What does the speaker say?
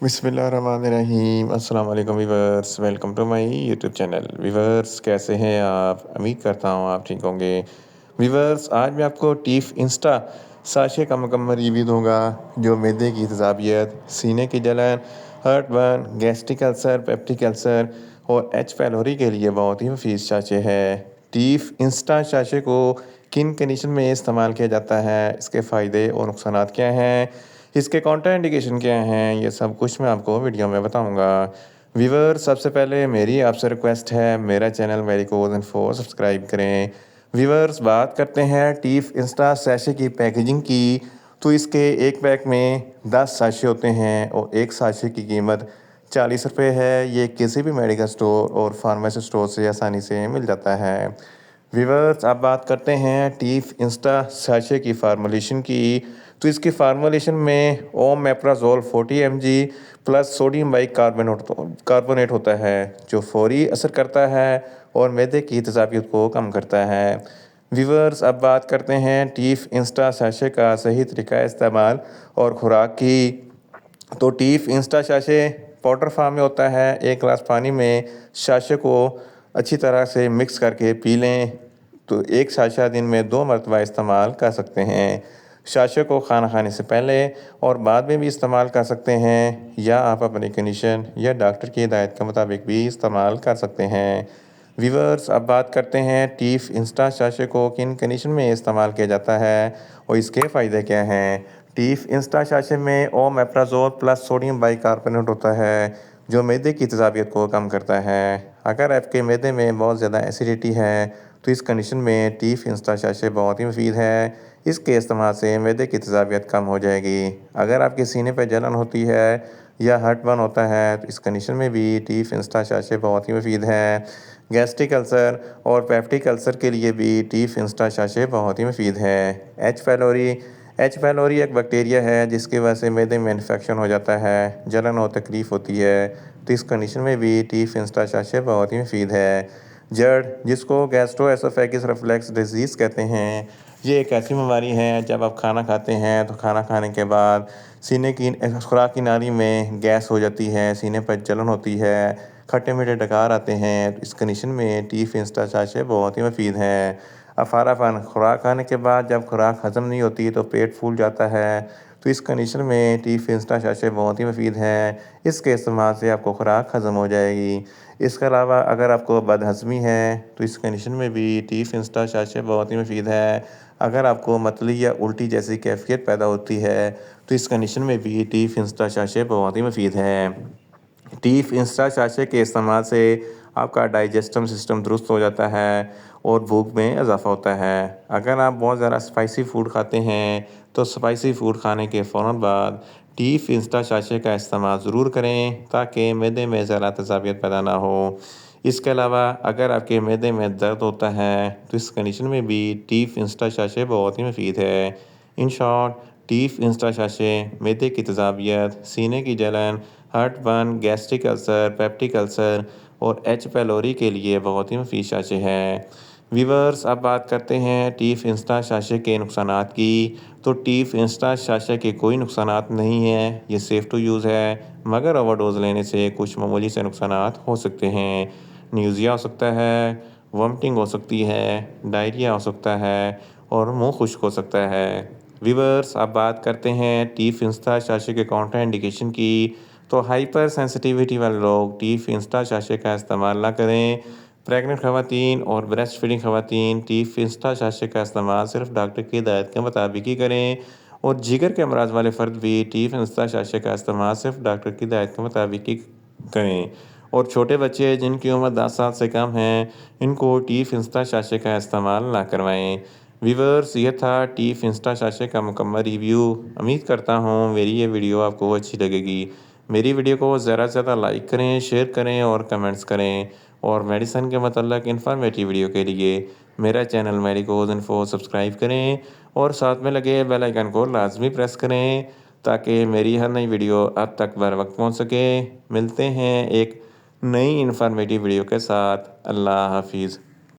बिस्मिल्लाहिर्रहमानिर्रहीम अस्सलाम वालेकुम viewers, welcome to my YouTube channel. Viewers, कैसे हैं आप? उम्मीद करता हूँ आप ठीक होंगे। वीवर्स, आज मैं आपको टीफ इंस्टा साशे का मुकम्मल रिव्यू दूंगा जो मैदे की तेज़ाबियत, सीने की जलन, heart burn, gastric ulcer, peptic ulcer और एच पैलोरी के लिए बहुत ही मुफीद साशे है। टीफ इंस्टा साशे को किन कंडीशन में इस्तेमाल किया जाता है, इसके फ़ायदे और नुकसान क्या हैं, इसके काउंटर इंडिकेशन क्या हैं, ये सब कुछ मैं आपको वीडियो में बताऊंगा। व्यूअर, सबसे पहले मेरी आपसे रिक्वेस्ट है, मेरा चैनल वेरिकोज इन्फो सब्सक्राइब करें। व्यूअर्स, बात करते हैं टीफ इंस्टा सैशे की पैकेजिंग की। तो इसके एक पैक में 10 साशे होते हैं और एक साशे की कीमत 40 रुपये है। ये किसी भी मेडिकल स्टोर और फार्मेसी स्टोर से आसानी से मिल जाता है। व्यूअर्स, अब बात करते हैं टीफ इंस्टा साशे की फार्मूलेशन की। तो इसकी फार्मूलेशन में omeprazole 40 mg plus sodium carbonate होता है जो फौरी असर करता है और मैदे की तेज़ाबियत को कम करता है। व्यूअर्स, अब बात करते हैं टीफ इंस्टा साशे का सही तरीका इस्तेमाल और खुराक की। तो टीफ इंस्टा साशे पाउडर फॉर्म में होता है। एक गिलास पानी में साशे को अच्छी तरह से मिक्स करके पी लें। तो एक साशा दिन में 2 मरतबा इस्तेमाल कर सकते हैं। साशे को खाना खाने से पहले और बाद में भी इस्तेमाल कर सकते हैं, या आप अपनी कंडीशन या डॉक्टर की हिदायत के मुताबिक भी इस्तेमाल कर सकते हैं। व्यूअर्स, अब बात करते हैं टीफ इंस्टा साशे को किन कंडीशन में इस्तेमाल किया जाता है और इसके फ़ायदे क्या हैं। टीफ इंस्टा साशे में ओमेप्राजोल प्लस सोडियम बाइकार्बोनेट होता है जो मैदे की तेज़ाबियत को कम करता है। अगर आपके मैदे में बहुत ज़्यादा एसिडिटी है तो इस कंडीशन में टीफ इंस्टा साशे बहुत ही मुफीद है। इसके इस्तेमाल से मैदे की तेज़ाबियत कम हो जाएगी। अगर आपके सीने पर जलन होती है या हार्ट बर्न होता है तो इस कंडीशन में भी टीफ इंस्टा साशे बहुत ही मुफीद है। गैस्ट्रिक अल्सर और पेप्टिक अल्सर के लिए भी टीफ इंस्टा साशे बहुत ही मुफीद है। एच पैलोरी एक बैक्टीरिया है जिसकी वजह से मैदे में इन्फेक्शन हो जाता है, जलन और तकलीफ़ होती है। तो इस कंडीशन में भी टीफ इंस्टा साशे बहुत ही मुफीद है। जड़, जिसको गैस्ट्रोएसोफेगस रिफ्लक्स डिजीज़ कहते हैं, ये एक ऐसी बीमारी है जब आप खाना खाते हैं तो खाना खाने के बाद सीने की खुराक की नाली में गैस हो जाती है, सीने पर जलन होती है, खट्टे मीठे डकार आते हैं। तो इस कंडीशन में टीफ इंस्टा साशे बहुत ही मुफीद हैं। अफारापन, खुराक खाने के बाद जब खुराक हज़म नहीं होती तो पेट फूल जाता है। तो इस कंडीशन में टीफ इंस्टा साशे बहुत ही मुफीद हैं। इसके इस्तेमाल से आपको खुराक हज़म हो जाएगी। इसके अलावा अगर आपको बदहज़मी है तो इस कंडीशन में भी टीफ इंस्टा साशे बहुत ही मुफीद है। अगर आपको मतली या उल्टी जैसी कैफियत पैदा होती है तो इस कंडीशन में भी टीफ इंस्टा साशे बहुत ही मुफीद है। टीफ इंस्टा साशे के इस्तेमाल से आपका डाइजेस्टिव सिस्टम दुरुस्त हो जाता है और भूख में इजाफ़ा होता है। अगर आप बहुत ज़्यादा स्पाइसी फ़ूड खाते हैं तो स्पाइसी फ़ूड खाने के फ़ौरन बाद टीफ इंस्टा साशे का इस्तेमाल ज़रूर करें ताकि मैदे में ज़्यादा तेज़ाबियत पैदा ना हो। इसके अलावा अगर आपके मैदे में दर्द होता है तो इस कंडीशन में भी टीफ इंस्टा साशे बहुत ही मुफीद है। इन शॉर्ट, टीफ इंस्टा साशे मैदे की तेज़ाबियत, सीने की जलन, heart burn, gastric ulcer, peptic ulcer और एच पैलोरी के लिए बहुत ही मुफीद साशे है। व्यूअर्स, अब बात करते हैं टीफ इंस्टा साशे के नुकसानात की। तो टीफ इंस्टा साशे के कोई नुकसानात नहीं हैं, ये सेफ़ टू यूज़ है, मगर ओवरडोज़ लेने से कुछ मामूली से नुकसानात हो सकते हैं। न्यूज़िया हो सकता है, वॉमिटिंग हो सकती है, डायरिया हो सकता है और मुंह खुश्क हो सकता है। व्यूअर्स, अब बात करते हैं टीफ इंस्टा साशे के काउंटर इंडिकेशन की। तो हाइपर सेंसिटिविटी वाले लोग टीफ इंस्टा साशे का इस्तेमाल ना करें। प्रेग्नेंट खवातीन और ब्रेस्ट फीडिंग खवातीन टीफ इंस्टा साशे का इस्तेमाल सिर्फ डॉक्टर की हिदायत के मुताबिक ही करें। और जिगर के अमराज वाले फ़र्द भी टीफ इंस्टा साशे का इस्तेमाल सिर्फ डॉक्टर की हिदायत के मुताबिक ही करें। और छोटे बच्चे जिनकी उम्र 10 साल से कम है, इनको टीफ इंस्टा साशे का इस्तेमाल ना करवाएं। व्यूअर्स, ये था टीफ इंस्टा साशे का मुकम्मल रिव्यू। उम्मीद करता हूँ मेरी ये वीडियो आपको अच्छी लगेगी। मेरी वीडियो को ज़्यादा से ज़्यादा लाइक करें, शेयर करें और कमेंट्स करें। और मेडिसिन के मतलब इन्फॉर्मेटिव वीडियो के लिए मेरा चैनल मेडिकोज इन्फो सब्सक्राइब करें और साथ में लगे बेल आइकन को लाजमी प्रेस करें ताकि मेरी हर नई वीडियो आप तक बर वक्त पहुँच सके। मिलते हैं एक नई इन्फॉर्मेटिव वीडियो के साथ। अल्लाह हाफिज़।